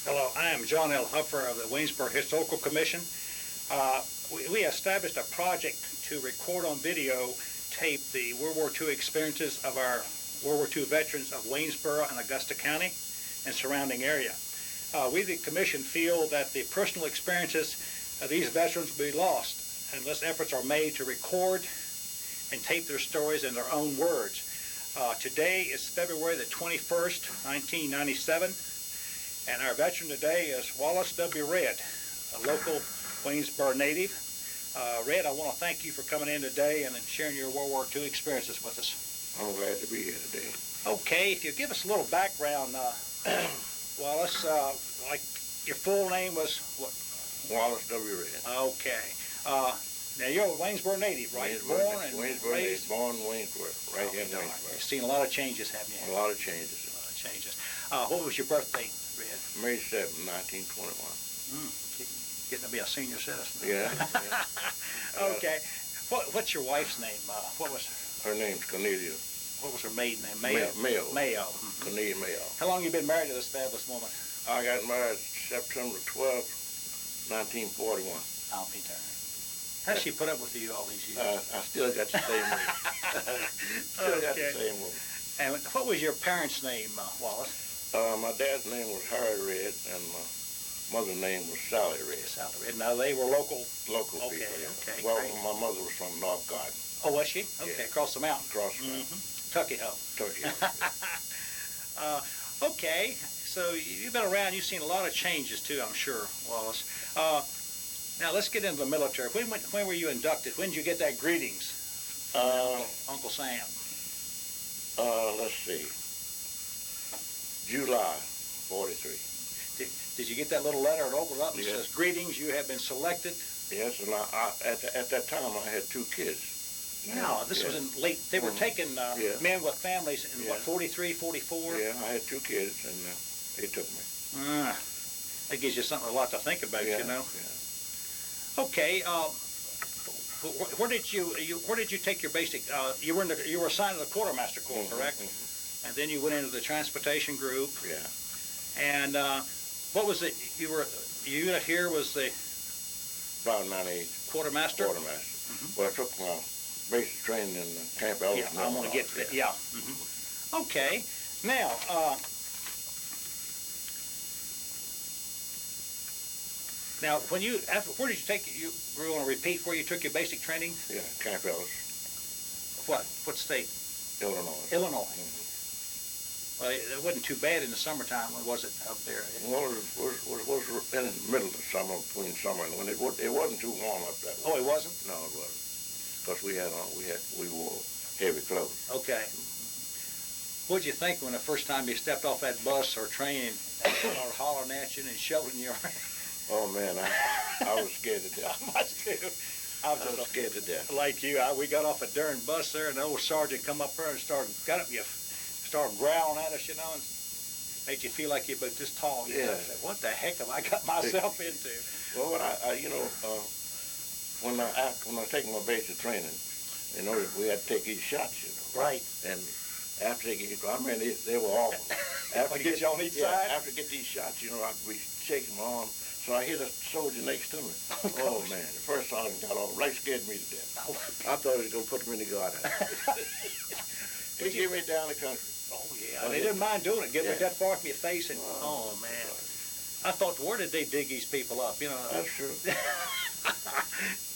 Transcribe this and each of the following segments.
Hello, I am John Huffer of the Waynesboro Historical Commission. We established a project to record on video tape the World War II experiences of our World War II veterans of Waynesboro and Augusta County and surrounding area. We, the Commission, feel that the personal experiences of these veterans will be lost unless efforts are made to record and tape their stories in their own words. Today is February the 21st, 1997. And our veteran today is Wallace W. Red, a local Waynesboro native. Red, I want to thank you for coming in today and sharing your World War II experiences with us. I'm glad to be here today. Okay, if you give us a little background, Wallace, like your full name was what? Wallace W. Red. Okay. Now you're a Waynesboro native, right? Waynesboro native, born in Waynesboro, right here in Waynesboro. You've seen a lot of changes, haven't you? A lot of changes. A lot of changes. What was your birthday, Red? May 7, 1921. Getting to be a senior citizen. Yeah. Okay. What's your wife's name? What was her name's Cornelia? What was her maiden name? Mayo. Mayo. Cornelia Mayo. How long you been married to this fabulous woman? I got married September 12, 1941. I'll be darned. How's she put up with you all these years? I still got the same one. Still got the same one. And what was your parents' name, Wallace? My dad's name was Harry Red, and my mother's name was Sally Red. Sally Red. Now, they were local people. Okay, well, great. my mother was from North Garden. Oh, was she? Okay, yeah. Across the mountain. Across the mountain. Tucky Ho. Tucky Ho. Okay, so you've been around. You've seen a lot of changes, too, I'm sure, Wallace. Now, let's get into the military. When were you inducted? When did you get that greetings from Uncle Sam? Let's see. July 43. Did you get that little letter? It opened up and says, "Greetings, you have been selected." Yes, and at that time I had 2 kids. No, this was in late. They were taking men with families in what, 43, 44? Yeah, I had 2 kids, and they took me. That gives you a lot to think about, you know. Yeah. Okay. Where did you take your basic? You were assigned to the quartermaster corps, correct? And then you went into the transportation group. Yeah. And what was it? Your unit here was the About 98. Quartermaster. Well, I took my basic training in Camp Ellis. Yeah, I'm going to get to that. Yeah. Okay. Now, where did you take? You were going to repeat where you took your basic training? Yeah, Camp Ellis. What state? Illinois. Illinois. Well, it wasn't too bad in the summertime, was it, up there? Well, it was in the middle of summer, between summer and winter. It wasn't too warm up that way. Oh, it wasn't? No, it wasn't. Because we wore heavy clothes. Okay. What did you think when the first time you stepped off that bus or train and they started hollering at you and shoving you around? Oh man, I was scared to death. I was too. I was scared to death. Like you, we got off a darn bus there, and the old sergeant come up there and started growling at us, you know, and made you feel like you were this tall. You know? I said, what the heck have I got myself into? Well, when I take my basic training, you know, we had to take these shots, you know. Right. And after they get, I mean, they were awful. After get you on each side? After I get these shots, you know, I'd be shaking my arm. So I hit a soldier next to me. Oh man, the first sergeant got off, right scared me to death. I thought he was going to put me in the guard. He gave me down the country. Oh yeah, they didn't mind doing it. Get me that far from your face, and oh man, I thought, where did they dig these people up? You know. That's true.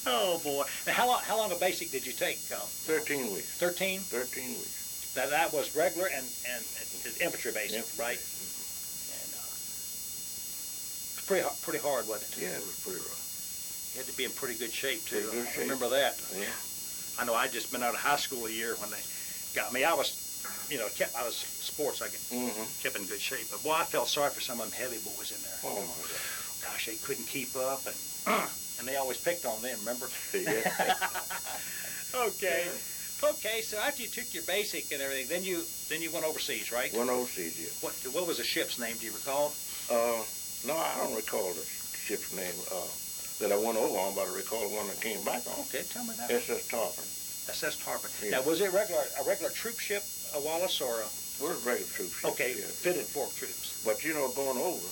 Oh boy. Now, how long a basic did you take? 13 weeks. 13? 13 weeks. That was regular and infantry basic, right? And pretty hard, wasn't it? Yeah, it was pretty rough. You had to be in pretty good shape too. Good shape. I remember that. Yeah. I know. I'd just been out of high school a year when they got me. I was sports. I kept in good shape. But boy, I felt sorry for some of them heavy boys in there. Oh my God. Gosh, they couldn't keep up, and they always picked on them. Remember? Yeah. Okay. Okay. So after you took your basic and everything, then you went overseas, right? Went overseas, yeah. What was the ship's name? Do you recall? No, I don't recall the ship's name that I went over on, but I recall the one that came back on. Okay, tell me that. SS Tarpon. SS Tarpon. Yeah. Now, was it a regular troop ship, Wallace, or a? We're a regular troop ship. Okay, yeah. fitted for troops. But you know, going over,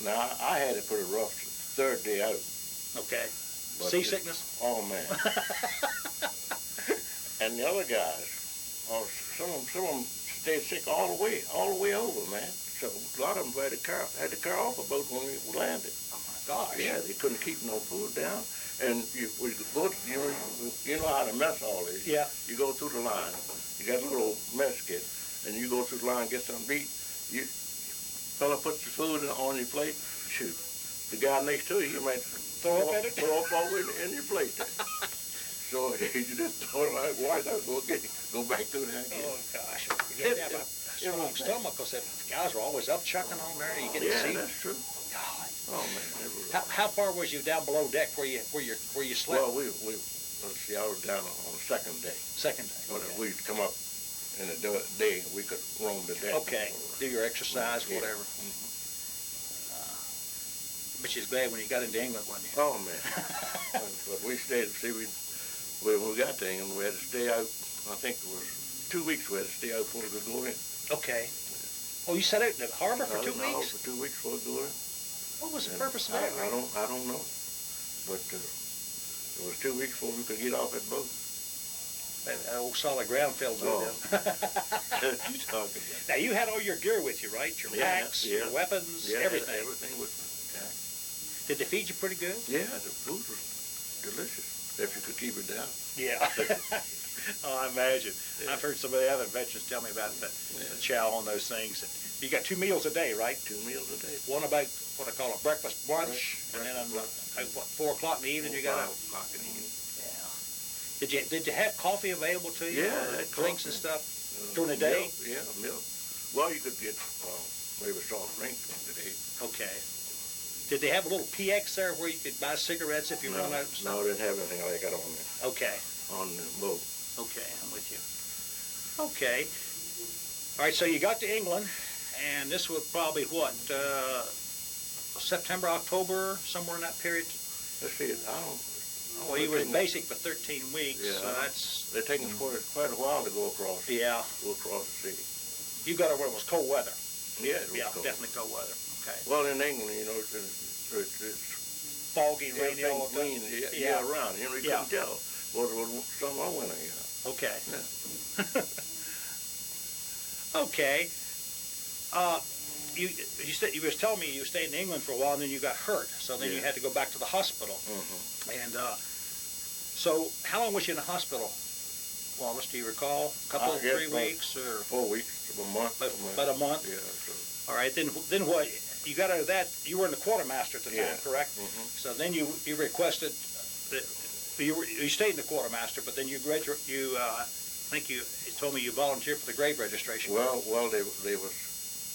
Now, I had it pretty rough the third day out. Okay. But Seasickness? Oh, man. And the other guys, some of them stayed sick all the way over, man. So a lot of them had to carry off a boat when we landed. Oh my gosh. Yeah, they couldn't keep no food down. And you know how to mess all this. Yeah. You go through the line. You got a little mess kit, and you go through the line, get some meat. Fella puts the food on your plate. Shoot, the guy next to you might Throw up at it? Throw up over in your plate there. So you just throw it like, why not go back through there again? Oh gosh. You had to have a strong stomach because the guys were always up chucking on there. You get to see. Yeah, that's true. God. Oh man. How far was you down below deck where you slept? Well, let's see, I was down on the second day. Second day. Okay. We'd come up in the day, we could roam the deck. Okay. Do your exercise, whatever. Mm-hmm. But you was glad when you got into England, wasn't you? Oh man. But we stayed. See, when we got to England, we had to stay out. I think it was 2 weeks we had to stay out before we could go in. Okay. Oh, you sat out in the harbor for 2 No, weeks? for 2 weeks before we go in. What was the purpose of that? I don't know. But it was 2 weeks before we could get off that boat. That old solid ground fell through them. You talking about? Now, you had all your gear with you, right? Your packs, your weapons, everything. Everything was intact. Did they feed you pretty good? Yeah, the food was delicious, if you could keep it down. Yeah. Oh, I imagine. Yeah. I've heard some of the other veterans tell me about the chow on those things. You got 2 meals a day, right? 2 meals a day. One about what I call a breakfast brunch, and then what, 4 o'clock in the evening you got 5 o'clock in the evening. Yeah. Did you have coffee available to you? Yeah, drinks and stuff during the day? Milk. Well, you could get maybe soft drinks during the day. Okay. Did they have a little PX there where you could buy cigarettes if you run out of stuff? No, I didn't have anything like that on there. Okay. On the boat. Okay, I'm with you. Okay. All right, so you got to England, and this was probably what, September, October, somewhere in that period? Let's see, Well, you were basic for 13 weeks, yeah, so that's... They're taking quite a while to go across. Yeah. Go across the sea. You got over where it was cold weather. Yeah, it was cold. Definitely cold weather. Okay. Well, in England, you know, it's foggy, rainy all the time. Yeah, around. You know, you couldn't tell whether it was summer or winter, you know. Okay. Yeah. Okay. You said you was telling me you stayed in England for a while and then you got hurt, so then you had to go back to the hospital. Mm-hmm. And so how long was you in the hospital, Wallace? Do you recall? A couple, 3 weeks, or 4 weeks, a month. About a month. Yeah. So. All right. Then what? You got out of that. You were in the quartermaster at the time, correct? Mm-hmm. So then you requested that you stayed in the quartermaster, but then you graduate. I think you told me you volunteered for the grave registration. Well, they was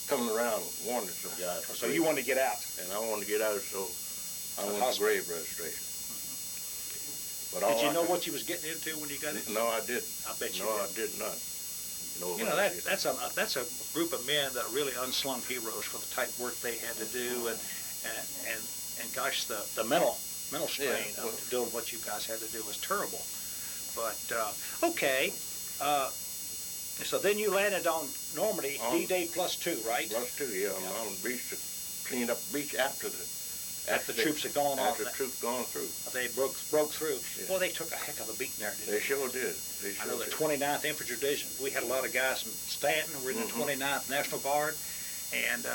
coming around wanted some guys. So you wanted to get out. And I wanted to get out, so I went to grave registration. Mm-hmm. But did you know what you was getting into when you got in? No, I didn't. I bet you did. No, I did not. You know, that's a group of men that are really unsung heroes for the type of work they had to do, and gosh, the mental strain of doing what you guys had to do was terrible. But okay, so then you landed on Normandy, D-Day +2, right? +2, yeah. On the beach to clean up the beach after the troops had gone off. After the troops gone through. They broke through. Yeah. Well, they took a heck of a beating there, didn't they? They sure did. I know the 29th Infantry Division. We had a lot of guys from Stanton. We're in the 29th National Guard, and.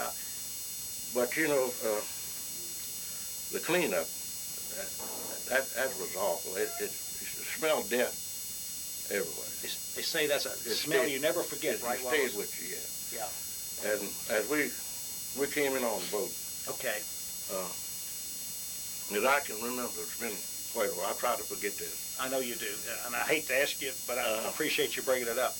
But you know, the cleanup that was awful. It smelled death everywhere. They say that's a smell you never forget, right? It stays with you, yeah. Yeah. And as we came in on the boat. Okay. As I can remember, it's been quite a while. I try to forget this. I know you do, and I hate to ask you, but I appreciate you bringing it up.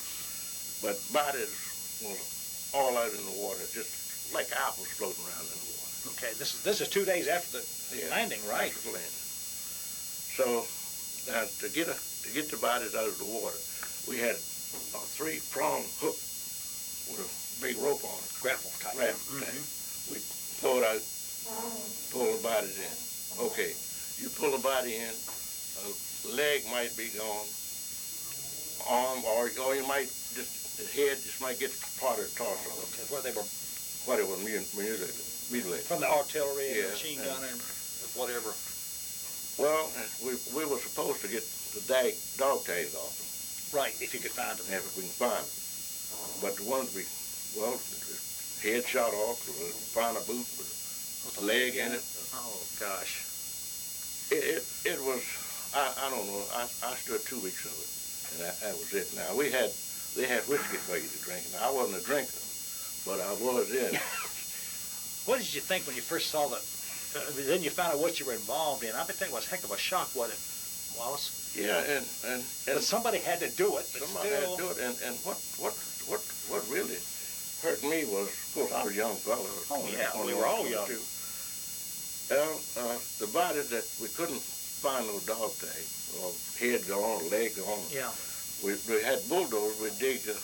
But bodies was all out in the water, just like apples floating around in the water. Okay, this is 2 days after the landing, right? After the landing. So to get the bodies out of the water, we had a 3-pronged hook with a big rope on it. Grapple type. We pulled out, pull the bodies in. Okay, you pull the body in, a leg might be gone, arm, or you might the head just might get part of the torso. Okay, where they were what it was mutilated. From the artillery and Yeah, the machine gun and whatever. Well, we were supposed to get the dog tags off them. Right, if you could find them. If we can find them. But the ones head shot off, find a boot with a leg in it. Oh, gosh. It was, I don't know, I stood 2 weeks of it, and that was it. Now, they had whiskey for you to drink. Now, I wasn't a drinker, but I was in. What did you think when you first saw that? Then you found out what you were involved in. I bet that was a heck of a shock, wasn't it, Wallace? Yeah, and but somebody had to do it. But somebody had to do it, and what really hurt me was, of course, I was a young fellow. Oh yeah, we were all young. Too. The bodies that we couldn't find no dog tag, or head gone, or leg gone. Yeah. We had bulldozers. We'd dig a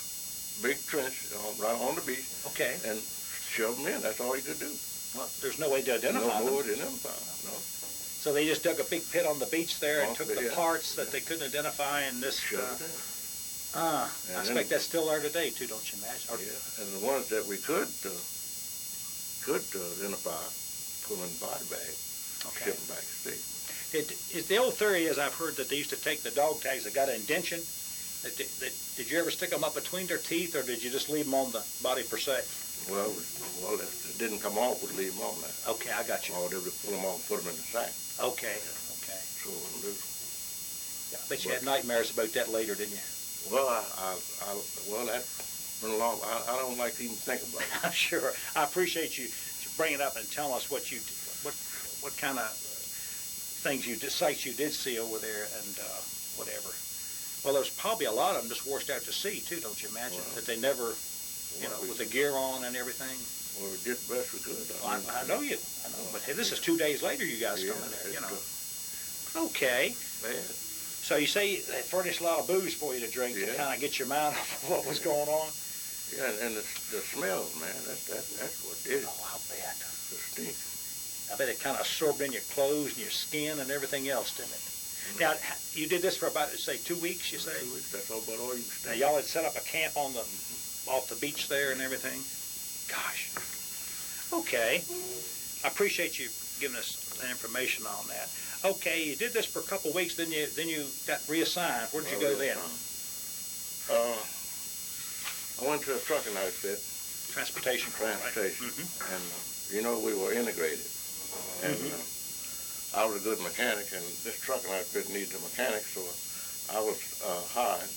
big trench right on the beach. Okay. And shove them in. That's all you could do. Well, there's no way to identify them. No more to identify them, no. So they just dug a big pit on the beach there and took the yeah. parts that they couldn't identify and this. Shoved it in. I expect that's still there today too, don't you imagine? Yeah, and the ones that we could identify, put them in body bags, Okay. ship them back to state. Is the old theory is I've heard that they used to take the dog tags that got an indention. Did you ever stick them up between their teeth, or did you just leave them on the body per se? Well, if it didn't come off, we'd leave them on there. Okay, I got you. Or they would pull them off and put them in the sack. Okay. So Yeah, I bet you had nightmares about that later, didn't you? well, that's been a long. I don't like to even think about it. I'm sure. I appreciate you bringing it up and telling us what kind of sights you did see over there and whatever. Well, there's probably a lot of them just washed out to sea too, don't you imagine? Well, that they never, with the gear on and everything. Well, we did the best we could. I know you. I know. But hey, this is 2 days later you guys coming there, Okay. Bad. So you say they furnished a lot of booze for you to drink to kind of get your mind off of what was going on? Yeah, and the smells, man, that's what did it. Oh, I'll bet. The stink. I bet it kind of absorbed in your clothes and your skin and everything else, didn't it? Now, you did this for about, say, 2 weeks, you say? 2 weeks, that's all about all you can Now, stand. y'all had set up a camp on off the beach there and everything? Gosh. Okay. I appreciate you giving us the information on that. Okay, you did this for a couple of weeks, then you got reassigned. Where did you go then? I went to a trucking outfit. Transportation. Transportation. Right? And, we were integrated. And I was a good mechanic, and this trucking outfit needed a mechanic, so I was hired.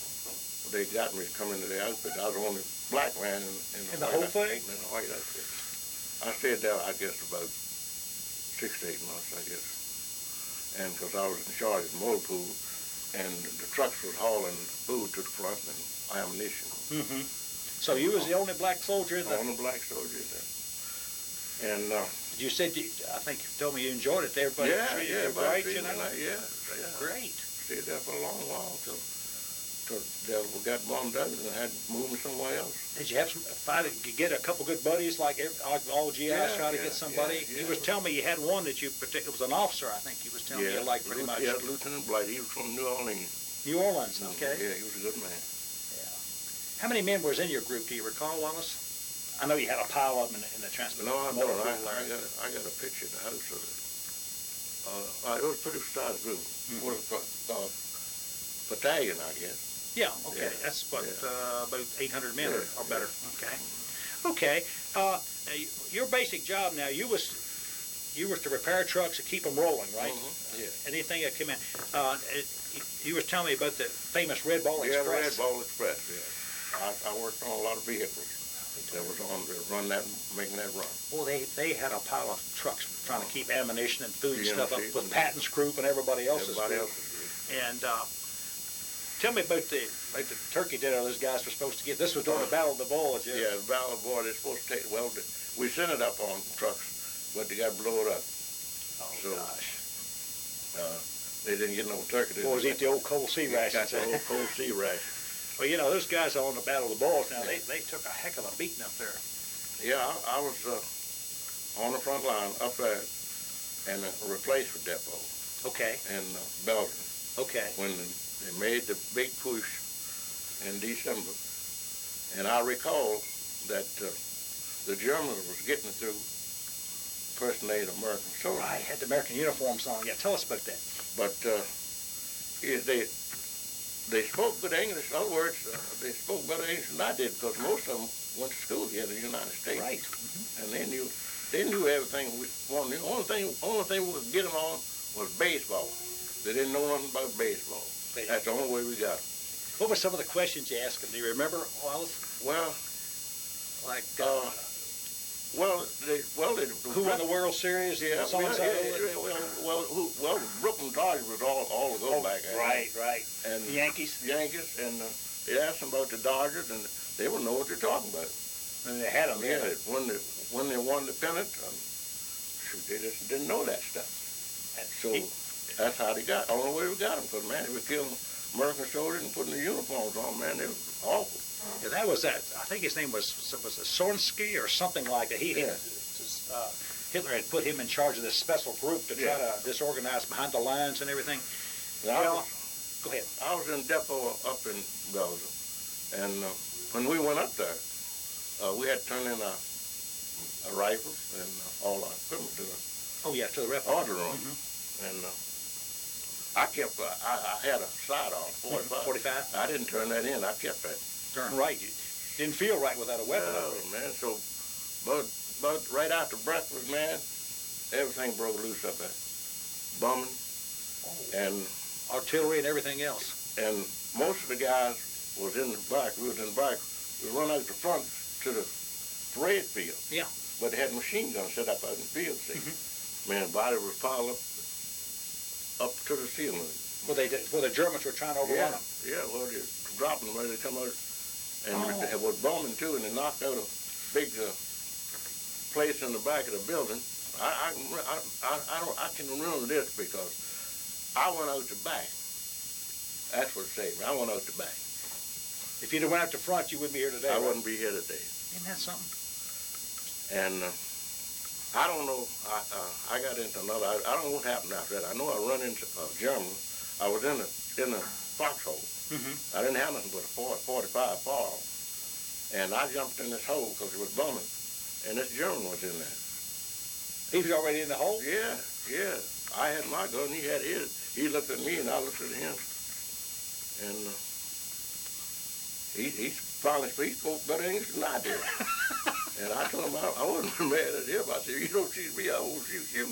They got me to come into the outfit. I was the only black man in the whole thing? In the white outfit. I stayed there, I guess, about 6 to 8 months, I guess. And because I was in charge of the motor pool, and the trucks was hauling food to the front and ammunition. So you was the only black soldier in the... Only black soldier there. And you said, I think you told me you enjoyed it. Everybody treated you right, you know? Yeah. Great. Stayed there for a long while till we got bombed out and had to move me somewhere else. Did you have get a couple good buddies like all GIs try to get somebody? Yeah. He was telling me you had one that it was an officer, I think he was telling me you liked pretty much. Yeah, Lieutenant Blight. He was from New Orleans. New Orleans, okay. Yeah, he was a good man. Yeah. How many men was in your group? Do you recall, Wallace? I know you had a pile of them in the transport. No, I don't. I got a picture of the house of it. It was a pretty sized group. What it called? Battalion, I guess. Yeah, okay. Yeah. That's about 800 men or better. Okay. Your basic job now, you was to repair trucks and keep them rolling, right? Yeah. Anything that came in. You was telling me about the famous Red Ball Express. Yeah, the Red Ball Express, yeah. I worked on a lot of vehicles that was on making that run. Well, they had a pile of trucks trying to keep ammunition and food and stuff up with and Patton's group and everybody else's group. And tell me about the turkey dinner those guys were supposed to get. This was during the Battle of the Bulge. Yeah, the Battle of the Bulge. They're supposed to take. Well, we sent it up on trucks, but they got blown up. Oh gosh. They didn't get no turkey. Boys eat the old cold sea rations. Got the old cold sea ration. Well, those guys on the Battle of the Bulge now, they took a heck of a beating up there. Yeah, I was on the front line up there in a replacement depot. Okay. In Belgium. Okay. When they made the big push in December. And I recall that the Germans was getting through impersonating American soldiers. Right, had the American uniforms on. Yeah, tell us about that. But they spoke good English. In other words, they spoke better English than I did because most of them went to school here in the United States. Right. And they knew everything we wanted. The only thing we could get them on was baseball. They didn't know nothing about baseball. That's the only way we got them. What were some of the questions you asked them? Do you remember, Wallace? Well, Like, who won the World Series? Yeah, well, Brooklyn Dodgers was all to go back at. Right. And the Yankees? And they asked them about the Dodgers, and they would know what they're talking about. And they had them, yeah. When they won the pennant, shoot, they just didn't know that stuff. So that's how they got. Only way we got them, because man, they were killing American soldiers and putting the uniforms on. Man, they was awful. Yeah, that was that. I think his name was Sorensky or something like that. Hitler had put him in charge of this special group to try to disorganize behind the lines and everything. Well, go ahead. I was in depot up in Belgium, and when we went up there, we had to turn in our rifles and all our equipment to the order room. And I had a sight on 45. I didn't turn that in. I kept that. Darn right. You didn't feel right without a weapon. Oh, man. So, but right after breakfast, man, everything broke loose up there. Bombing and artillery and everything else. And most of the guys was in the back. We was in the back. We run out the front to the parade field. Yeah. But they had machine guns set up out in the field, see. Man, body was piled up to the ceiling. Well, the Germans were trying to overrun them. Yeah, well, they dropped them when they come out. And it was bombing too, and they knocked out a big place in the back of the building. I can remember this because I went out the back. That's what saved me. I went out the back. If you'd have went out the front, you wouldn't be here today. I wouldn't be here today. Isn't that something? And I don't know. I got into another. I don't know what happened after that. I know I run into German. I was in a foxhole. I didn't have nothing but a 45 ball. And I jumped in this hole because it was bombing. And this German was in there. He was already in the hole? Yeah. I had my gun, he had his. He looked at me and I looked at him. And he finally spoke better English than I did. And I told him I wasn't mad at him. I said, you don't shoot me, I won't shoot you.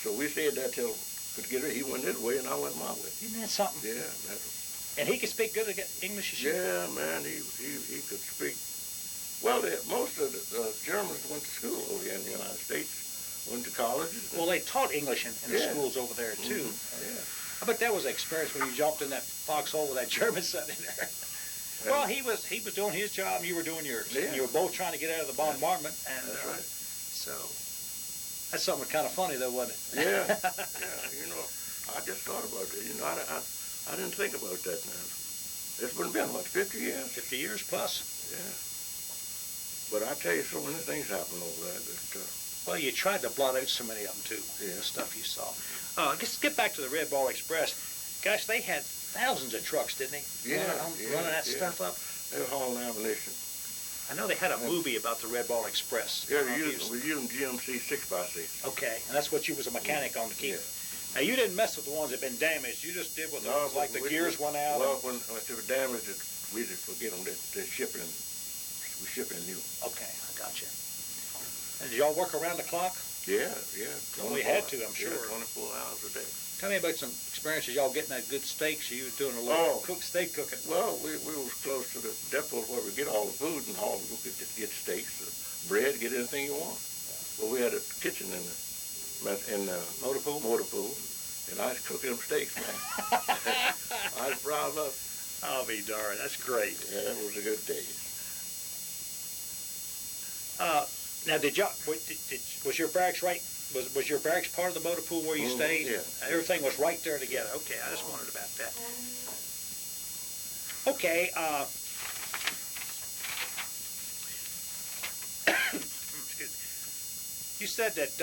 So we said that till could get it. He went his way and I went my way. Isn't that something? Yeah. And he could speak good English as you? Yeah, man, he could speak. Well, most of the Germans went to school over here in the United States, went to colleges. Well, they taught English in the schools over there, too. Yeah. I bet that was an experience when you jumped in that foxhole with that German sitting in there. Well, he was doing his job and you were doing yours. Yeah. You were both trying to get out of the bombardment. And, that's right. So, that's something kind of funny, though, wasn't it? Yeah. I just thought about it. I didn't think about that now. It's been what, 50 years? 50 years plus. Yeah. But I tell you, so many things happened over there. Well, you tried to blot out so many of them, too. Yeah. The stuff you saw. Let's get back to the Red Ball Express. Gosh, they had thousands of trucks, didn't they? Running that stuff up. They were hauling ammunition. I know they had a movie about the Red Ball Express. Yeah, we're using GMC 6x6. Okay, and that's what you was a mechanic on to keep. Yeah. Now, you didn't mess with the ones that had been damaged. You just did with the like the gears went out. Well, when they were damaged, we just forget them. They're shipping. We're shipping new. Okay, I got you. And did y'all work around the clock? Yeah. Well, we had to, I'm sure. 24 hours a day. Tell me about some experiences y'all getting that good steaks. You was doing a little steak cooking. Well, we was close to the depot where we get all the food and all. We could just get steaks, bread, get anything you want. Well, we had a kitchen in the motor pool, and I was cooking them steaks, man. I was proud of it. I'll be darned. That's great. Yeah, that was a good day. Now, was your barracks right? Was your barracks part of the motor pool where you stayed? Yeah. Everything was right there together. Okay, I just wondered about that. Okay. Excuse me. You said that.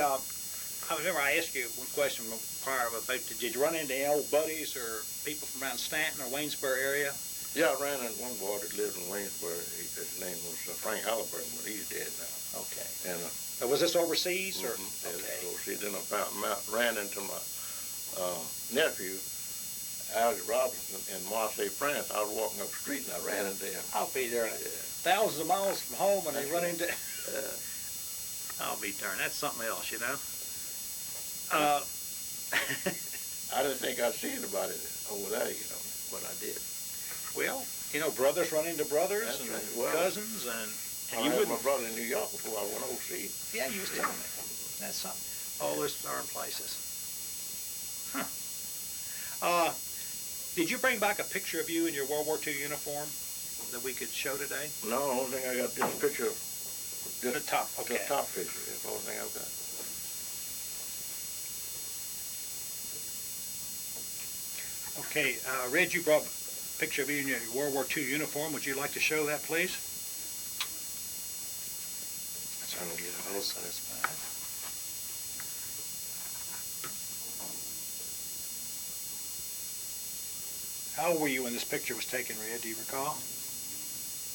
I remember I asked you one question prior about did you run into any old buddies or people from around Stanton or Waynesboro area? Yeah, I ran into one boy that lived in Waynesboro. His name was Frank Halliburton, but he's dead now. Okay. And was this overseas or? Okay. Overseas. Then ran into my nephew, Algie Robinson, in Marseille, France. I was walking up the street and I ran into him. I'll be there. Thousands of miles from home and they run into. I'll be darned. That's something else, you know. I didn't think I'd see anybody over there, you know, but I did. Well, you know, brothers run into brothers. That's and right. Well, cousins and you had my brother in New York before I went overseas. Yeah, you was telling me. That's something. All those darn places. Huh. Did you bring back a picture of you in your World War II uniform that we could show today? No, the only thing I got this picture. The top. Okay. The top picture. That's the only thing I've got. Okay, Red, you brought a picture of you in your World War II uniform. Would you like to show that, please? That's fine. How old were you when this picture was taken, Red? Do you recall?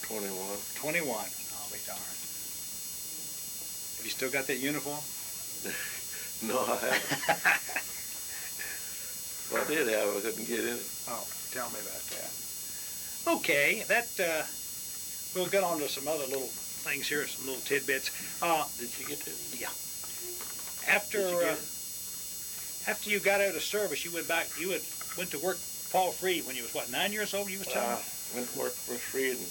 21. 21. I'll be darned. Have you still got that uniform? No, I haven't. Well, I did have it. I couldn't get in it. Oh, tell me about that. Okay, we'll get on to some other little things here, some little tidbits. Did you get it? Yeah. After you got out of service, you went to work Paul Freed when you was, what, 9 years old, you was telling me? Went to work for Freed and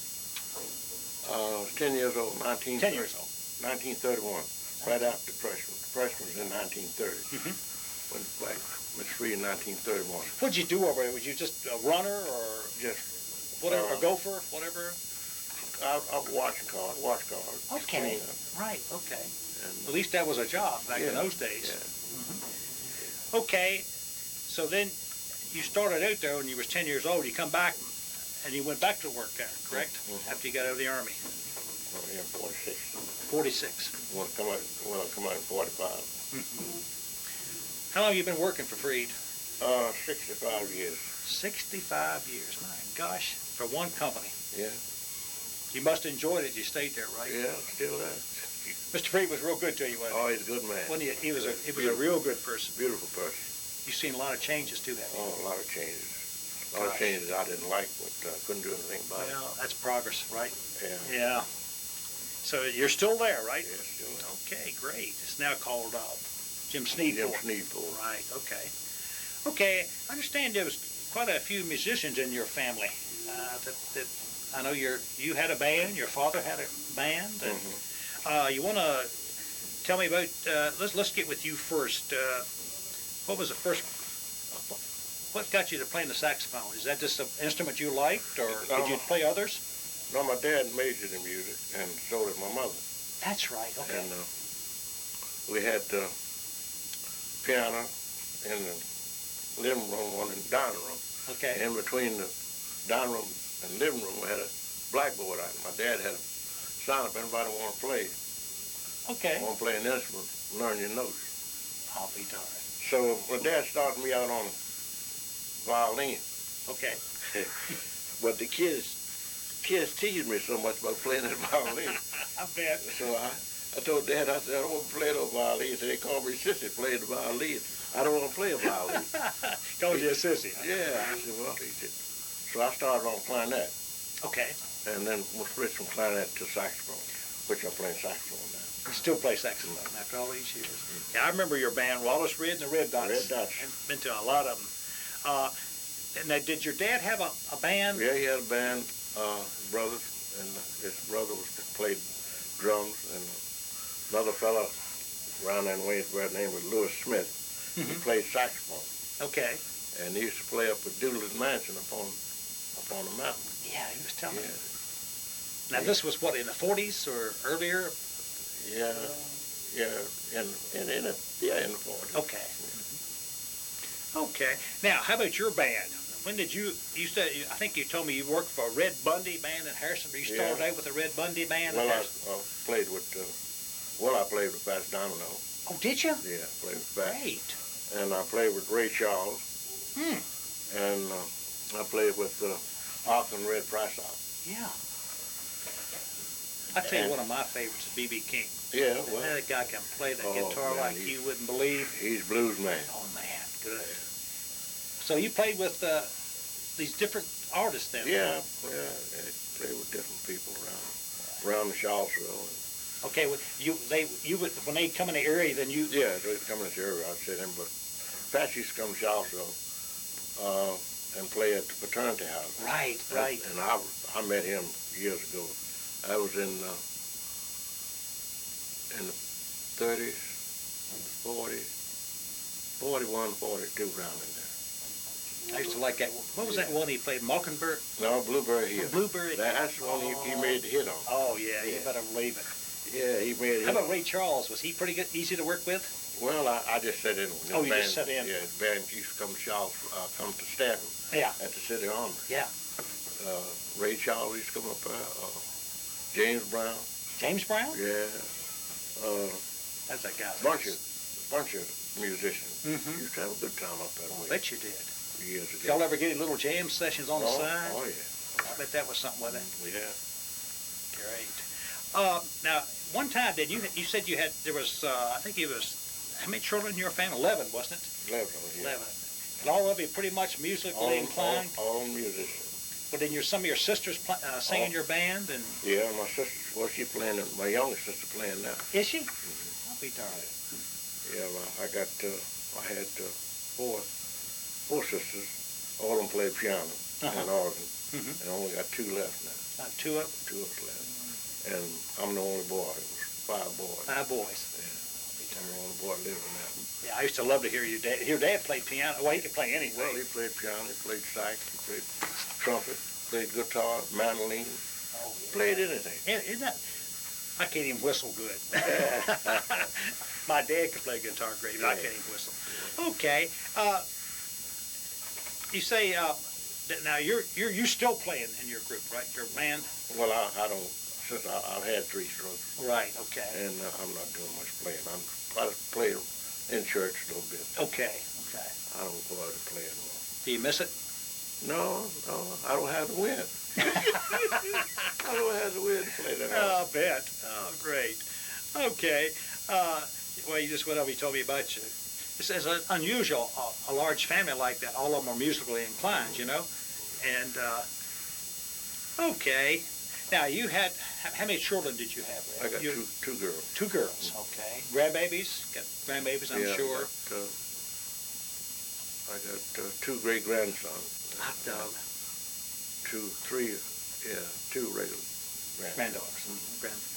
I was 10 years old, 10 years old. 1931, right after the Depression. The Depression was in 1930. Mm-hmm. Went back, went free in 1931. What did you do over there? Was you just a runner or Just whatever, a gopher, whatever? I watch cars. Okay, right, okay. And, At least that was a job back in those days. Yeah. Mm-hmm. Okay, so then you started out there when you was 10 years old. You come back and you went back to work there, correct? Mm-hmm. After you got out of the Army. Well, yeah, 46. 46. I come out in 45. How long have you been working for Freed? 65 years. 65 years. My gosh, for one company. Yeah. You must have enjoyed it. You stayed there, right? Yeah, still there. Mr. Freed was real good to you, wasn't he? Oh, he's a good man. Wasn't he? He was a real good person. Beautiful person. You've seen a lot of changes too, haven't you? Oh, a lot of changes. A lot of changes I didn't like, but couldn't do anything about it. Well, that's progress, right? Yeah. Yeah. So you're still there, right? Yeah, still there. Okay, great. It's now called Jim Sneedpool. Right, okay. Okay, I understand there was quite a few musicians in your family. That I know you had a band, your father had a band. And, you want to tell me about, let's get with you first. What was the first, what got you to playing the saxophone? Is that just an instrument you liked, or did you play others? No, my dad majored in music, and so did my mother. That's right, okay. And we had piano in the living room, one in the dining room. Okay. In between the dining room and living room, we had a blackboard out. My dad had a sign up, anybody want to play. Okay. Want to play an instrument, learn your notes. I'll be darned. So my dad started me out on violin. Okay. But the kids teased me so much about playing the violin. I bet. So I told Dad, I said, I don't want to play no violin. He said, they call me sissy playing the violin. I don't want to play a violin. Called you a sissy, huh? Yeah. I said, well, he said. So I started on clarinet. Okay. And then we switched from clarinet to saxophone, which I'm playing saxophone now. You still play saxophone after all these years. Yeah, I remember your band, Wallace, Red, and the Red Dots. Red Dots. I've been to a lot of them. Now, did your dad have a band? Yeah, he had a band, brothers, and his brother played drums, and another fella around that way, his name was Lewis Smith. He played saxophone. Okay. And he used to play up at Dooley's Mansion up on the mountain. Yeah, he was telling me. Now, this was what, in the 40s or earlier? Yeah, in the 40s. Okay. Okay. Now, how about your band? When did you said, I think you told me you worked for a Red Bundy band in Harrison, but you started out with a Red Bundy band well, in Harrison? I played with Fats Domino. Oh, did you? Yeah, I played with Fats. Great. And I played with Ray Charles. And I played with Auckland Red Price Off. Yeah. I tell you, one of my favorites is B.B. King. Yeah, well. That guy can play that guitar man, like you wouldn't believe. He's blues man. Oh, man, good. So you played with these different artists then? Yeah, I played with different people around the Charlottesville. Okay, well, when they come in the area, then you... Yeah, they'd come in this area, I'd say them, but Pat used to come to Charlottesville and play at the fraternity house. Right. And I met him years ago. I was in the 30s, 40s, 41, 42, around in there. I used to like that. What was that one he played? Mockingbird? No, Blueberry Hill. Blueberry Hill. That's the one he made the hit on. Oh, yeah, you better believe it. Yeah, he made it. How about Ray Charles? Was he pretty good, easy to work with? Well, I just sat in with him. Oh, you just sat in? Yeah, his band used to come to come to Stanton. Yeah. At the City Armory. Yeah. Ray Charles used to come up there. James Brown. James Brown? Yeah. That's that guy. Bunch of musicians. Mm-hmm. Used to have a good time up that way. I bet you did. Years ago. Y'all ever get any little jam sessions on the side? Oh, yeah. I bet that was something with it. Yeah. Great. Now, one time, you said there was, I think it was, how many children in your family? 11, wasn't it? 11, yeah. 11. And all of you pretty much musically inclined? All musicians. But then some of your sisters sing in your band? And Yeah, my sister, she playing, my youngest sister playing now. is she? I'll be darned. Yeah, I had four sisters. All of them played piano and organ. Mm-hmm. And I only got two left now. Two of Two of us left. And I'm the only boy. It was 5 boys. 5 boys. Yeah. I'm the only boy living now. Yeah, I used to love to hear your dad. Your dad played piano. Well, he could play anything. Well, he played piano, he played sax, he played trumpet, played guitar, mandolin, played anything. Isn't that? I can't even whistle good. My dad could play guitar great, but I can't even whistle. Okay. You say that now you're still playing in your group, right? Your band. Well, I don't. Since I've had 3 strokes. Right. Okay. And I'm not doing much playing. I play in church a little bit. Okay. Okay. I don't go out and play anymore. Do you miss it? No, I don't have to win. I don't have to win to play that. I'll bet. Oh, great. Okay. Well, you just went over. You told me about you. It's unusual, a large family like that. All of them are musically inclined, you know. And okay. Now you had how many children did you have? I got two girls. 2 girls. Okay. Grandbabies. Got grandbabies, I'm sure. I got 2 great grandsons. Hot dog. 2 regular Granddaughters.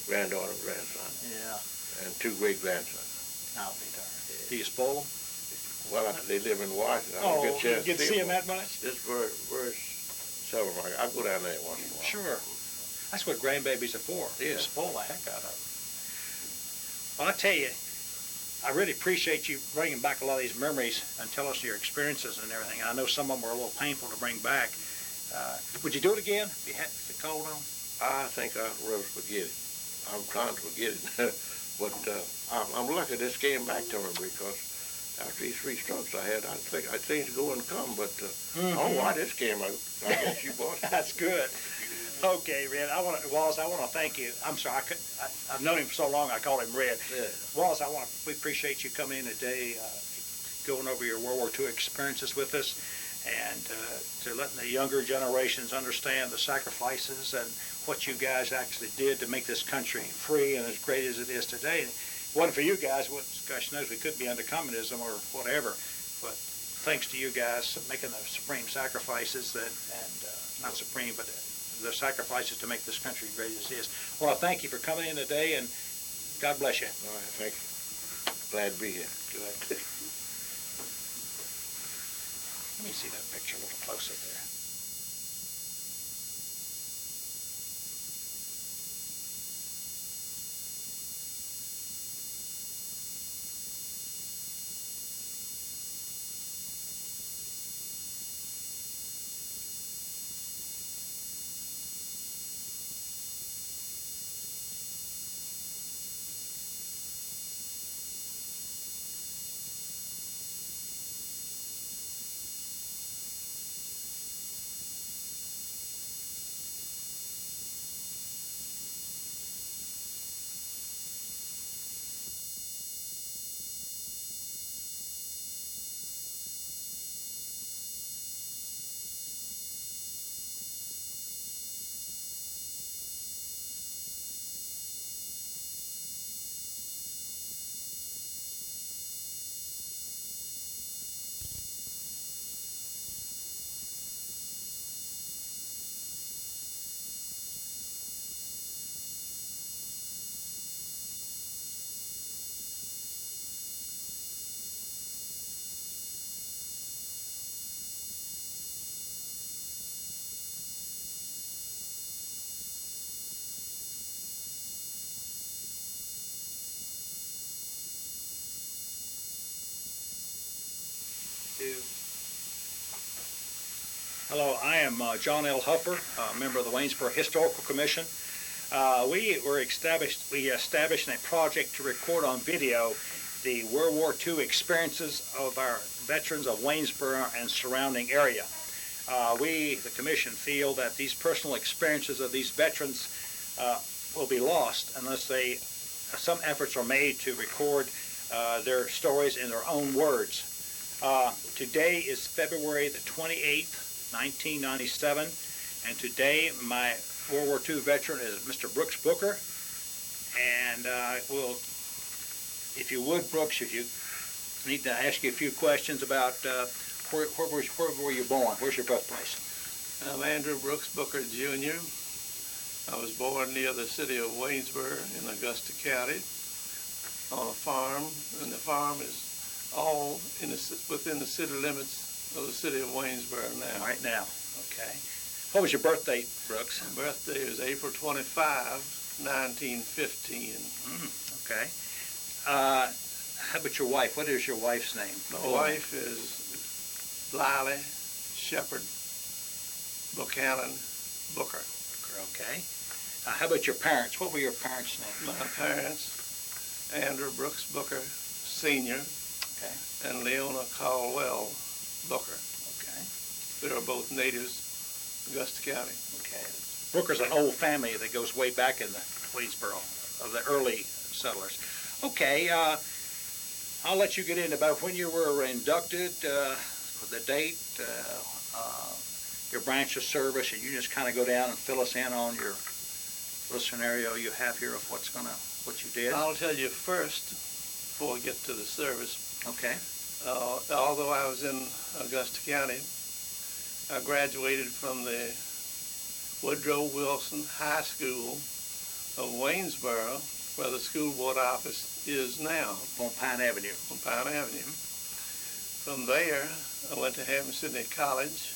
granddaughter, grandson. Yeah. And 2 great grandsons. I'll be darned. Do you spoil them? Well, they live in Washington. I don't get a chance you get to see them that much? It's very seldom. I go down there once in a while. Sure. That's what grandbabies are for. Yeah. Spoil the heck out of them. Well, I tell you, I really appreciate you bringing back a lot of these memories and tell us your experiences and everything. I know some of them were a little painful to bring back. Would you do it again if you had to call on? I think I'd rather forget it. I'm trying to forget it. But I'm lucky this came back to me because after these 3 strokes I had, I think things go and come. But I don't know why this came out. I guess you bought it. That's good. Okay, Red. Wallace, I want to thank you. I'm sorry, I've known him for so long. I call him Red. Yeah. Wallace, we appreciate you coming in today, going over your World War II experiences with us, and to letting the younger generations understand the sacrifices and what you guys actually did to make this country free and as great as it is today. If it wasn't for you guys, gosh knows we could be under communism or whatever. But thanks to you guys making the supreme sacrifices and not supreme, but the sacrifices to make this country great as it is. Well, I thank you for coming in today, and God bless you. All right, thank you. Glad to be here. Good. Let me see that picture a little closer there. Hello, I am John L. Huffer, a member of the Waynesboro Historical Commission. We established a project to record on video the World War II experiences of our veterans of Waynesboro and surrounding area. We, the Commission, feel that these personal experiences of these veterans will be lost unless some efforts are made to record their stories in their own words. Today is February the 28th, 1997, and today my World War II veteran is Mr. Brooks Booker. And if you would, Brooks, if you need to ask you a few questions about where were you born? Where's your birthplace? I'm Andrew Brooks Booker, Jr. I was born near the city of Waynesboro in Augusta County on a farm, and the farm is all within the city limits of the city of Waynesboro now. Right now, okay. What was your birthday, Brooks? My birthday is April 25, 1915. Okay. How about your wife? What is your wife's name? My wife is Lily Shepherd Buchanan Booker. Okay. How about your parents? What were your parents' names? My parents, Andrew Brooks Booker, Sr., Okay. and Leona Caldwell Booker. Okay. They are both natives of Augusta County. Okay. Booker's an old family that goes way back in the Waynesboro, of the early settlers. Okay. I'll let you get in about when you were inducted, the date, your branch of service, and you just kind of go down and fill us in on your little scenario you have here of what you did. I'll tell you first, before we get to the service. Okay. Although I was in Augusta County, I graduated from the Woodrow Wilson High School of Waynesboro, where the school board office is now. On Pine Avenue. On Pine Avenue. From there, I went to Hampton College,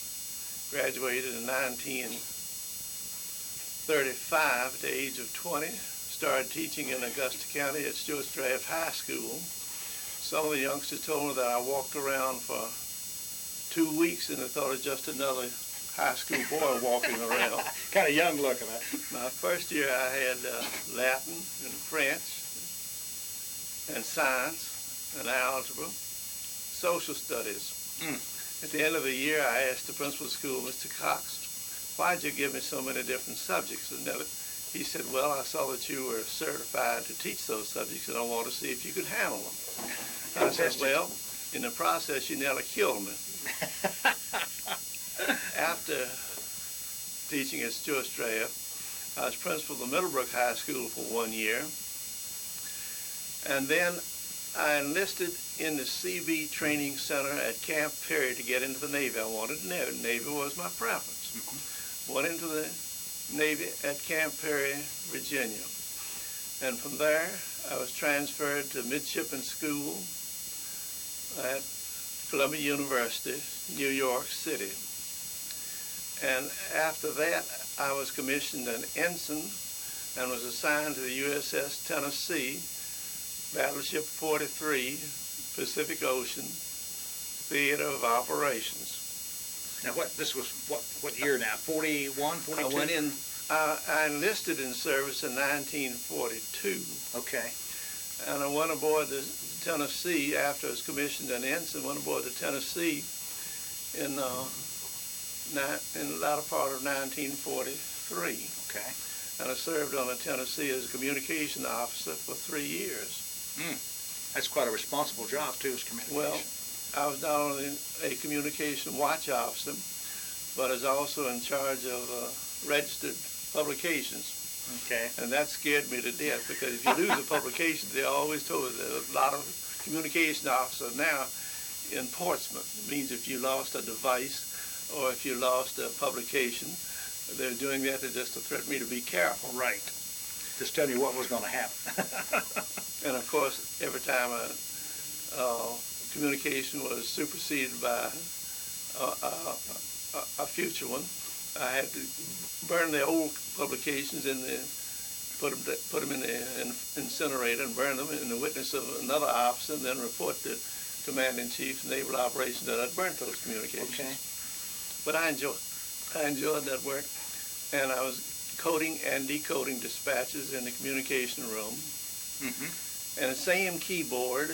graduated in 1935 at the age of 20, started teaching in Augusta County at Stewart's Draft High School. Some of the youngsters told me that I walked around for 2 weeks and they thought it was just another high school boy walking around. Kind of young looking, huh? My first year I had Latin and French and science and algebra, social studies. At the end of the year I asked the principal of the school, Mr. Cox, why'd you give me so many different subjects? And he said, well, I saw that you were certified to teach those subjects and I want to see if you could handle them. I said, well, in the process, you nearly killed me. After teaching at Stewart's Draft, I was principal of the Middlebrook High School for 1 year. And then I enlisted in the CB Training Center at Camp Perry to get into the Navy. I wanted the Navy. Navy was my preference. Went into the Navy at Camp Perry, Virginia. And from there, I was transferred to Midshipman School at Columbia University, New York City. And after that, I was commissioned an ensign and was assigned to the USS Tennessee, Battleship 43, Pacific Ocean, Theater of Operations. Now, this was what year now? 41, 42? I enlisted in service in 1942. Okay. And I went aboard the Tennessee after I was commissioned an ensign. Went aboard the Tennessee in the latter part of 1943. Okay. And I served on the Tennessee as a communication officer for 3 years. That's quite a responsible job too, as communication. Well, I was not only a communication watch officer, but I was also in charge of registered publications. Okay. And that scared me to death because if you lose a publication, they always told us that a lot of communication officers now in Portsmouth. It means if you lost a device or if you lost a publication, they're doing that just to threaten me to be careful. Right. Just tell you what was going to happen. And of course, every time communication was superseded by a future one, I had to burn the old publications put them in the incinerator and burn them in the witness of another officer, and then report to Commander-in-Chief, Naval Operations, that I'd burnt those communications. Okay. But I enjoyed that work, and I was coding and decoding dispatches in the communication room. Mm-hmm. And the same keyboard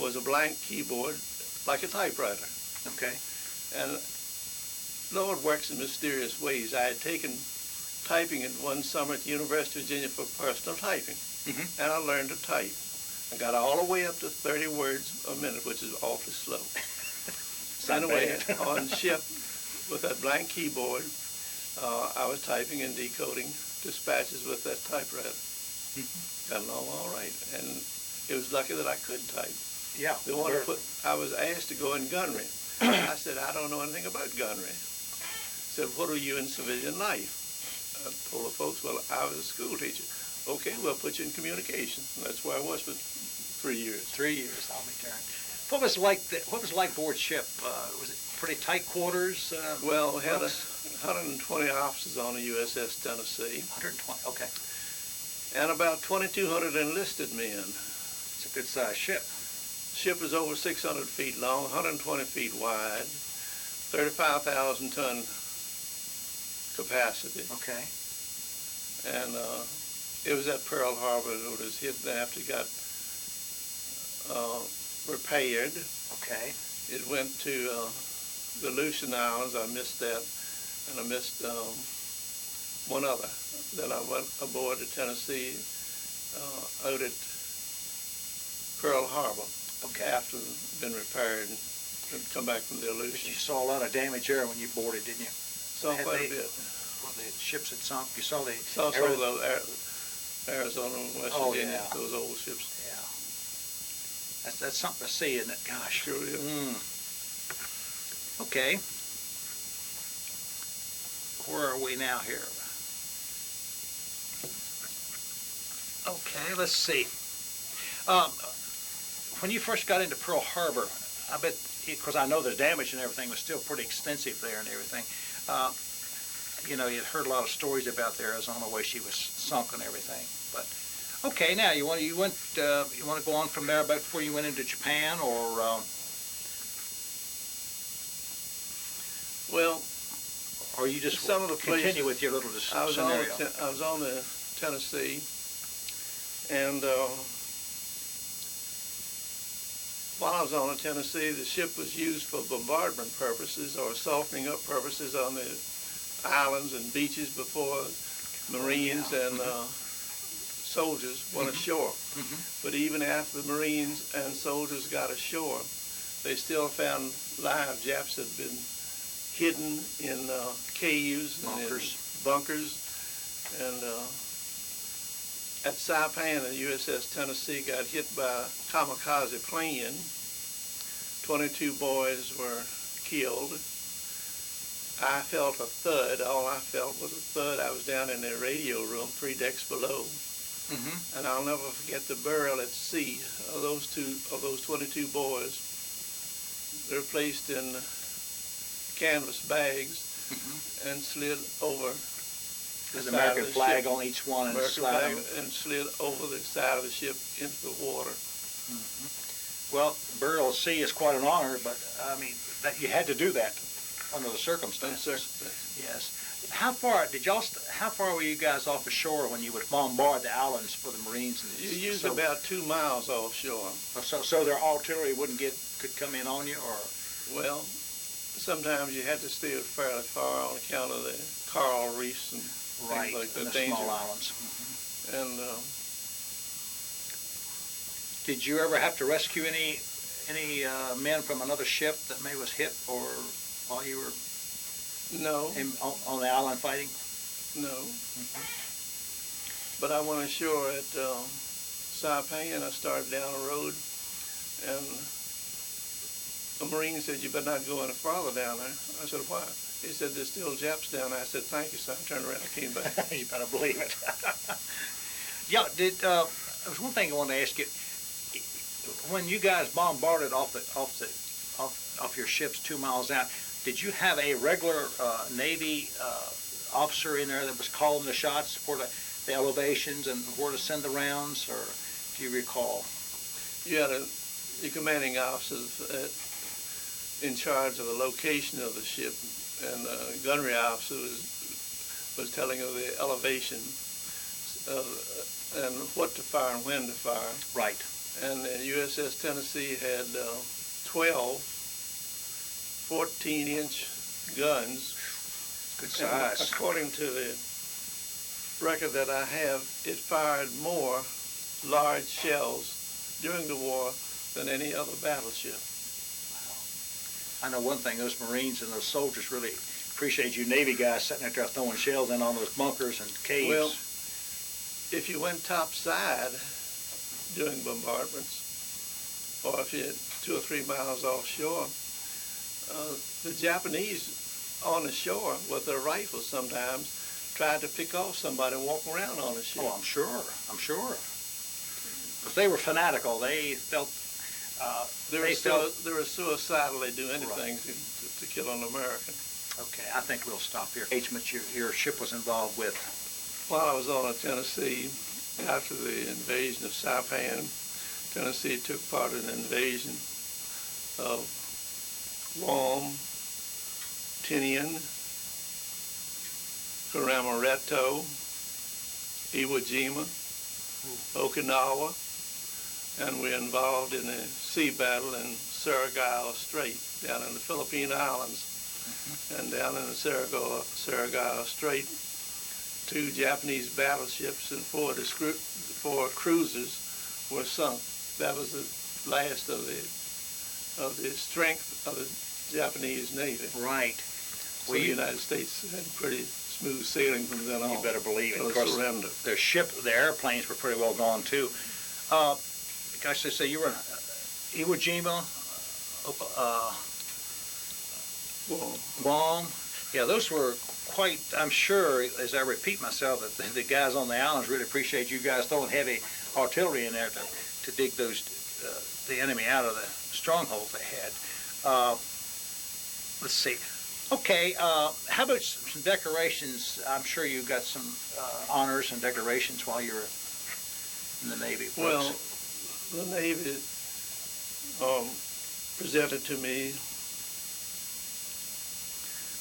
was a blank keyboard, like a typewriter. Okay. And Lord works in mysterious ways. I had taken typing in one summer at the University of Virginia for personal typing, Mm-hmm. and I learned to type. I got all the way up to 30 words a minute, which is awfully slow. Anyway, on ship with that blank keyboard, I was typing and decoding dispatches with that typewriter. Mm-hmm. Got along all right, and it was lucky that I could type. Yeah. I was asked to go in gunnery. I said, I don't know anything about gunnery. Said, what are you in civilian life? I told the folks, well, I was a school teacher. Okay, we'll put you in communication. And that's where I was for 3 years. 3 years, I'll be darned. What was like board ship? Was it pretty tight quarters? Well, we had 120 officers on the USS Tennessee. 120, okay. And about 2,200 enlisted men. It's a good sized ship. Ship is over 600 feet long, 120 feet wide, 35,000 ton capacity. Okay. And it was at Pearl Harbor that it was hit after it got repaired. Okay. It went to the Aleutian Islands. I missed that, and I missed one other. Then I went aboard the Tennessee out at Pearl Harbor. Okay. After it had been repaired and come back from the Aleutian. But you saw a lot of damage there when you boarded, didn't you? Saw quite a bit. Well, the ships had sunk. You saw the... Saw some of those Arizona and West Virginia, yeah. those old ships. Yeah. That's something to see, isn't it? Gosh. Sure is. Okay. Where are we now here? Okay, let's see. When you first got into Pearl Harbor, I bet, because I know the damage and everything was still pretty extensive there and everything. You know, you'd heard a lot of stories about the Arizona where she was sunk and everything. But okay, now you want to go on from there about before you went into Japan, or well, or you just some of the continue places, with your little scenario? I was on the Tennessee, and while I was on the Tennessee, the ship was used for bombardment purposes or softening up purposes on the islands and beaches before Marines and soldiers went ashore. But even after the Marines and soldiers got ashore, they still found live Japs that had been hidden in caves and in bunkers. And at Saipan, the USS Tennessee got hit by a kamikaze plane. 22 boys were killed. I felt a thud. All I felt was a thud. I was down in the radio room, 3 decks below. And I'll never forget the burial at sea of those 22 boys. They were placed in canvas bags and slid over There's an American flag on each one, and slid over the side of the ship into the water. Well, burial at sea is quite an honor, but I mean, that you had to do that under the circumstances. Yes. How far were you guys off the shore when you would bombard the islands for the Marines? And you used about 2 miles offshore. So their artillery could come in on you, or? Well, sometimes you had to steer fairly far on account of the coral reefs and things like that. And the small islands. And did you ever have to rescue any men from another ship that maybe was hit, or while you were on the island fighting? No. But I went ashore at Saipan, and I started down the road, and the Marine said, "You better not go any farther down there." I said, "Why?" He said, "There's still Japs down there." I said, "Thank you, sir." I turned around and came back. You better believe it. Yeah, there's one thing I wanted to ask you. When you guys bombarded off your ships 2 miles out, did you have a regular Navy officer in there that was calling the shots for the elevations and where to send the rounds, or do you recall? You had your commanding officers in charge of the location of the ship, and the gunnery officer was telling of the elevation and what to fire and when to fire. Right. And the USS Tennessee had 12 14-inch guns. Good size. And according to the record that I have, it fired more large shells during the war than any other battleship. I know one thing, those Marines and those soldiers really appreciate you Navy guys sitting out there throwing shells in on those bunkers and caves. Well, if you went topside during bombardments, or if you're 2 or 3 miles offshore, the Japanese on the shore with their rifles sometimes tried to pick off somebody and walk around on the ship. Oh, I'm sure. Because they were fanatical. They felt they were suicidal. They'd do anything to kill an American. Okay, I think we'll stop here. Engagement your ship was involved with. While I was on the Tennessee, after the invasion of Saipan, Tennessee took part in the invasion of Guam, Tinian, Karamoreto, Iwo Jima, Okinawa, and we're involved in a sea battle in Surigao Strait, down in the Philippine Islands. And down in the Surigao Strait, 2 Japanese battleships and 4 cruisers were sunk. That was the last of the strength of the Japanese Navy. Right. So the United States had pretty smooth sailing from then on. You better believe it. Of course, surrender. Their ship, the airplanes were pretty well gone too. Gosh, they say you were in Iwo Jima, Guam. Yeah, those were quite, I'm sure, as I repeat myself, that the guys on the islands really appreciate you guys throwing heavy artillery in there to dig those, the enemy out of the strongholds they had. Let's see. Okay, how about some decorations? I'm sure you got some honors and decorations while you were in the Navy. Well, the Navy presented to me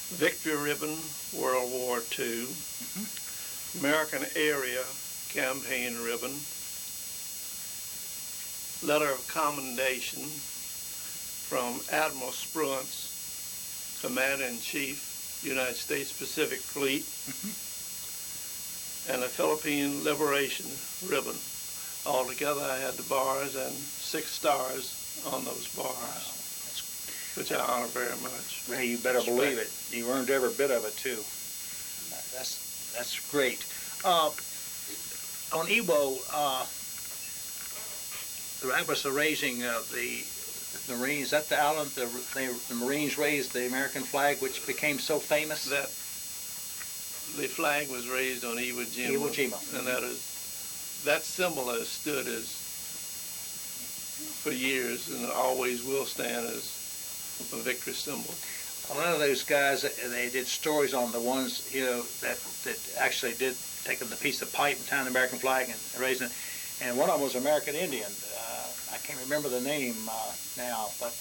Victory Ribbon, World War II, American Area Campaign Ribbon, Letter of Commendation from Admiral Spruance, Commander-in-Chief, United States Pacific Fleet, and a Philippine Liberation Ribbon. Altogether, I had the bars and 6 stars on those bars, which I honor very much. Hey, you better believe it. You earned every bit of it too. That's great. On Iwo, that was the raising of the Marines. At the island, the Marines raised the American flag, which became so famous. That the flag was raised on Iwo Jima. Iwo Jima. And that symbol has stood for years and always will stand as a victory symbol. A lot of those guys, they did stories on the ones, that actually did taking the piece of pipe and tying the American flag and raising it. And one of them was American Indian. I can't remember the name now, but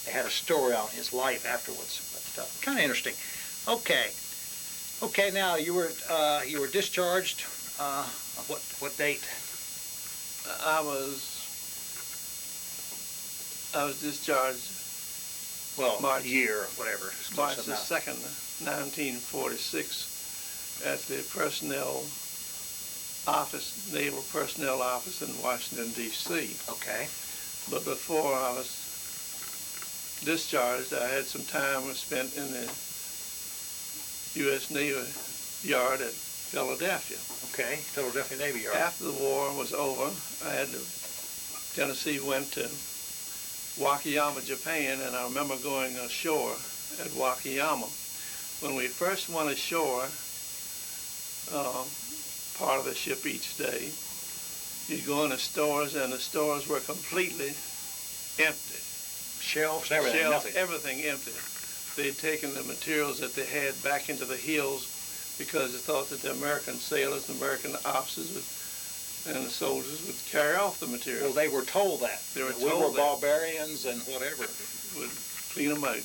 they had a story on his life afterwards. But kind of interesting. Okay. Now you were discharged. What date? I was discharged. Well, March year, whatever. March the 2nd, 1946, at the personnel office, Naval Personnel Office in Washington, D.C. Okay. But before I was discharged, I had some time spent in the U.S. Navy Yard at Philadelphia. Okay, Philadelphia Navy Yard. After the war was over, Tennessee went to Wakayama, Japan, and I remember going ashore at Wakayama. When we first went ashore, part of the ship each day, you'd go in the stores, and the stores were completely empty. Shelves, everything, nothing. Everything empty. They'd taken the materials that they had back into the hills because they thought that the American sailors, the American officers, and the soldiers would carry off the material. Well, they were told that. They were told we were barbarians and whatever. Would clean them out.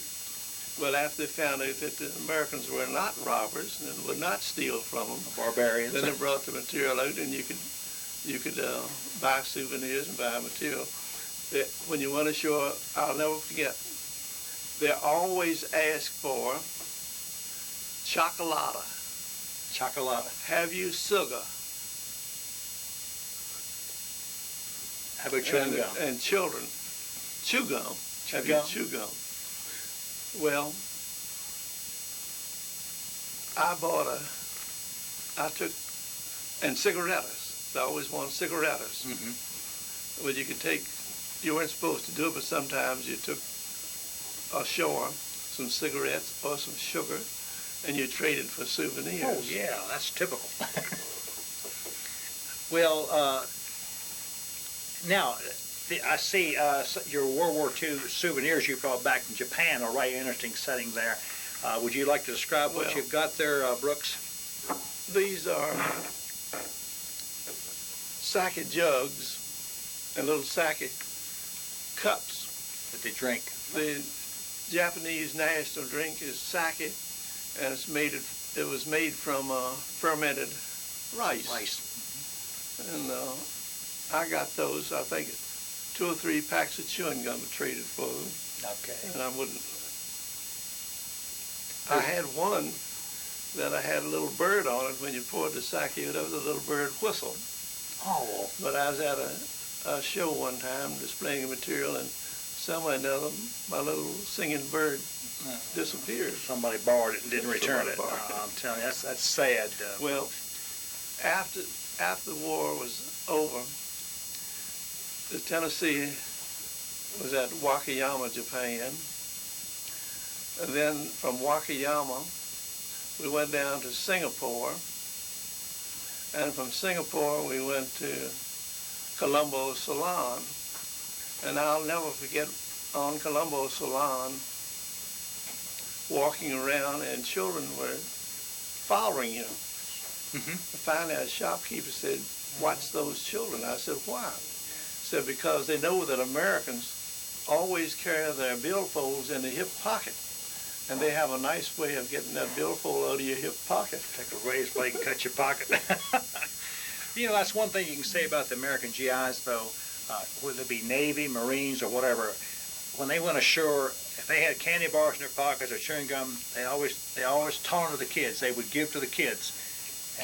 But after they found out that the Americans were not robbers and would not steal from them, Barbarians. then they brought the material out, and you could buy souvenirs and buy material. When you went ashore, I'll never forget, they always ask for chocolate. Chocolate. Have you sugar? How about chewing gum? And children, chew gum. Have you chew gum? Well, and cigarettas. They always want cigarettas. Mm-hmm. Well, you weren't supposed to do it, but sometimes you took ashore some cigarettes or some sugar, and you traded for souvenirs. Oh, yeah, that's typical. Well, now, I see your World War II souvenirs you brought back from Japan are right interesting setting there. Would you like to describe what you've got there, Brooks? These are sake jugs and little sake cups That they drink. The Japanese national drink is sake, and it was made from fermented rice. And I got those, I think, 2 or 3 packs of chewing gum traded for them. Okay. And I had one that I had a little bird on it. When you poured the sake, there was a little bird whistle. Oh. But I was at a show one time displaying the material, and somewhere or another, my little singing bird disappeared. Somebody borrowed it and didn't return it. I'm telling you, that's sad. Well, after the war was over, the Tennessee was at Wakayama, Japan. And then from Wakayama, we went down to Singapore. And from Singapore, we went to Colombo Salon. And I'll never forget on Colombo Salon, walking around, and children were following you. Mm-hmm. Finally, a shopkeeper said, "Watch those children." I said, "Why?" He said, "Because they know that Americans always carry their billfolds in the hip pocket, and they have a nice way of getting that billfold out of your hip pocket." Take a razor blade and cut your pocket. You know, that's one thing you can say about the American GIs, though, whether it be Navy, Marines, or whatever. When they went ashore, if they had candy bars in their pockets or chewing gum, they always taunted the kids. They would give to the kids.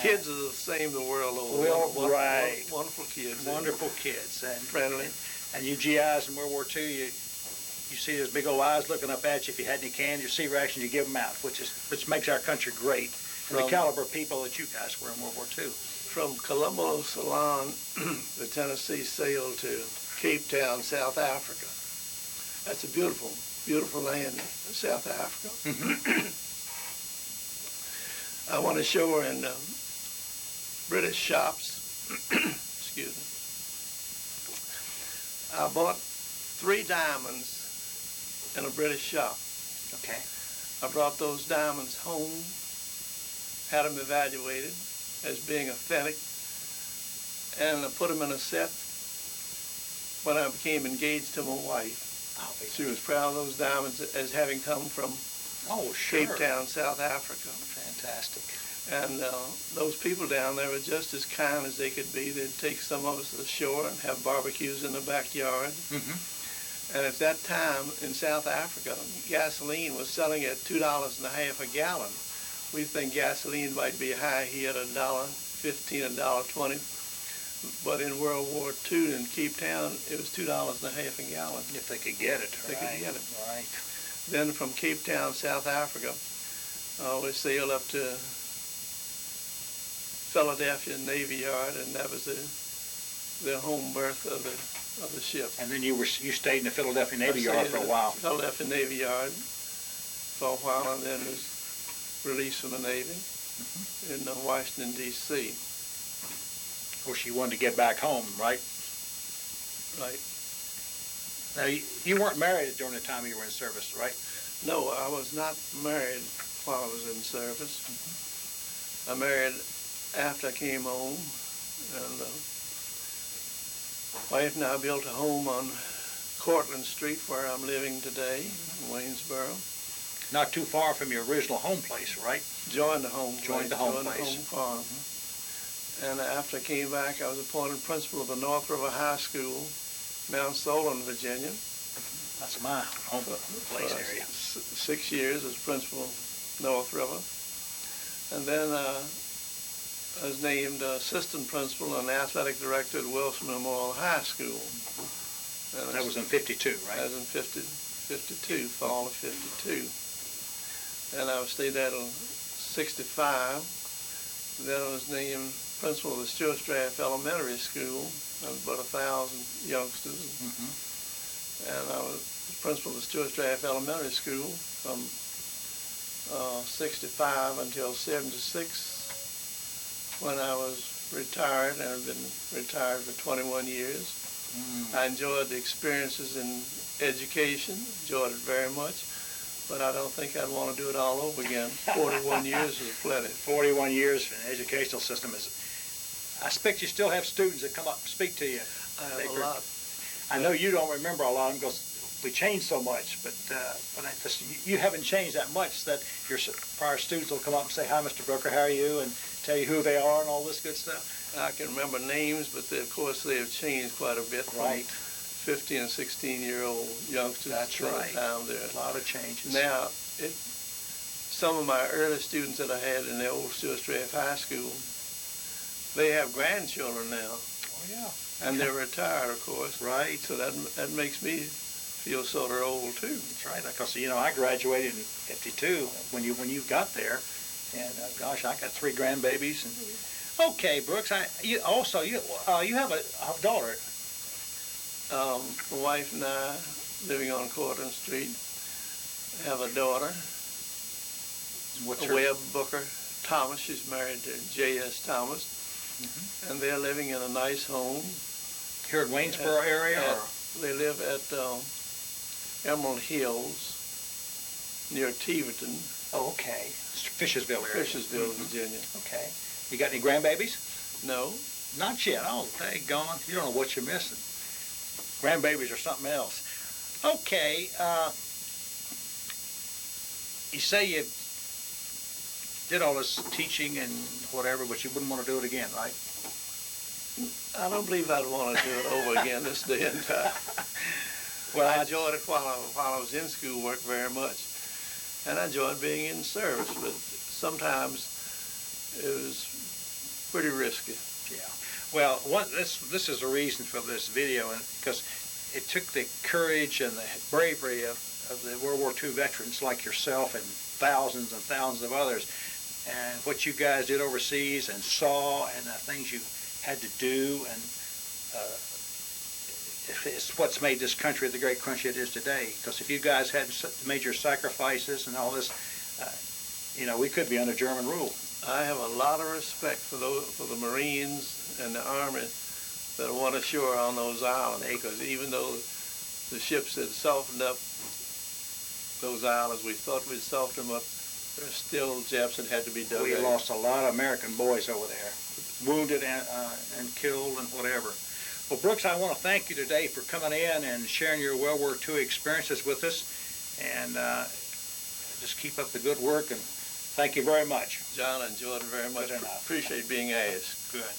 Kids are the same the world over. Well, right. Wonderful kids. Wonderful kids. And friendly. And you GIs in World War II, you see those big old eyes looking up at you. If you had any candy or sea rations, you give them out, which makes our country great. And the caliber of people that you guys were in World War II. From Colombo Salon, the Tennessee sailed to Cape Town, South Africa. That's a beautiful, beautiful land, South Africa. I want to show her in British shops. Excuse me. I bought 3 diamonds in a British shop. Okay. I brought those diamonds home, had them evaluated as being authentic, and I put them in a set when I became engaged to my wife. Oh, she was proud of those diamonds as having come from Cape Town, South Africa. Fantastic. And those people down there were just as kind as they could be. They'd take some of us to the shore and have barbecues in the backyard. Mm-hmm. And at that time in South Africa, gasoline was selling at $2.50 a gallon. We think gasoline might be high here at $1.15, $1.20. But in World War II in Cape Town, it was $2.50 a gallon. If they could get it, they could get it. Right. Then from Cape Town, South Africa, we sailed up to Philadelphia Navy Yard, and that was the home berth of the ship. And then you stayed in the Philadelphia Navy Yard for a while. Philadelphia Navy Yard for a while, and then was released from the Navy in Washington, D.C. Of course, you wanted to get back home, right? Right. Now, you weren't married during the time you were in service, right? No, I was not married while I was in service. I married after I came home, and wife and I built a home on Cortlandt Street, where I'm living today, in Waynesboro. Not too far from your original home place, right? Joined the home Joined the home place. farm. And after I came back, I was appointed principal of the North River High School, Mount Solon, Virginia. That's my home place area. 6 years as principal of North River. And then I was named assistant principal and athletic director at Wilson Memorial High School. And That was in 52, right? That was in 52, fall of 52. And I stayed there till 65. Then I was named principal of the Stewart Straff Elementary School. There was about 1,000 youngsters. And I was principal of the Stewart Straff Elementary School from 65 until 76, when I was retired, and I've been retired for 21 years. I enjoyed the experiences in education, enjoyed it very much, but I don't think I'd want to do it all over again. 41 years is plenty. 41 years in the educational system is. I expect you still have students that come up and speak to you. I have a lot. I know you don't remember a lot of them because we changed so much, but you haven't changed that much that your prior students will come up and say, "Hi, Mr. Brooker, how are you?" and tell you who they are and all this good stuff. I can remember names, but of course they have changed quite a bit. Right. 50 and 16-year-old youngsters. That's right. Down there. A lot of changes. Now, some of my early students that I had in the old Stewart Straff High School, they have grandchildren now. Oh, yeah. And they're retired, of course. Right. So that makes me feel sort of old, too. That's right. Because, I graduated in 52 when you got there. And, gosh, I got 3 grandbabies. And okay, Brooks, you have a daughter. My wife and I, living on Cortlandt Street, have a daughter, Webb Booker Thomas. She's married to J.S. Thomas, and they're living in a nice home. Here in Waynesboro area? They live at Emerald Hills, near Teverton. Oh, okay. Fishersville area. Fishersville, Virginia. Okay. You got any grandbabies? No. Not yet. Oh, daggone. You don't know what you're missing. Grandbabies are something else. Okay. You say you did all this teaching and whatever, but you wouldn't want to do it again, right? I don't believe I'd want to do it over again this day and time. Well, I enjoyed it while I was in school work very much. And I enjoyed being in service, but sometimes it was pretty risky. Yeah. Well, this is the reason for this video, because it took the courage and the bravery of the World War II veterans like yourself and thousands of others, and what you guys did overseas and saw, and the things you had to do, and it's what's made this country the great country it is today. Because if you guys hadn't made your sacrifices and all this, we could be under German rule. I have a lot of respect for the Marines and the Army that went ashore on those islands, because even though the ships had softened up those islands, we thought we'd soften them up, there's still Japs that had to be dug out. We lost a lot of American boys over there, wounded and killed and whatever. Well, Brooks, I want to thank you today for coming in and sharing your World War II experiences with us, and just keep up the good work, and thank you very much. John, I enjoyed it very much. Good enough. Appreciate being asked. Good.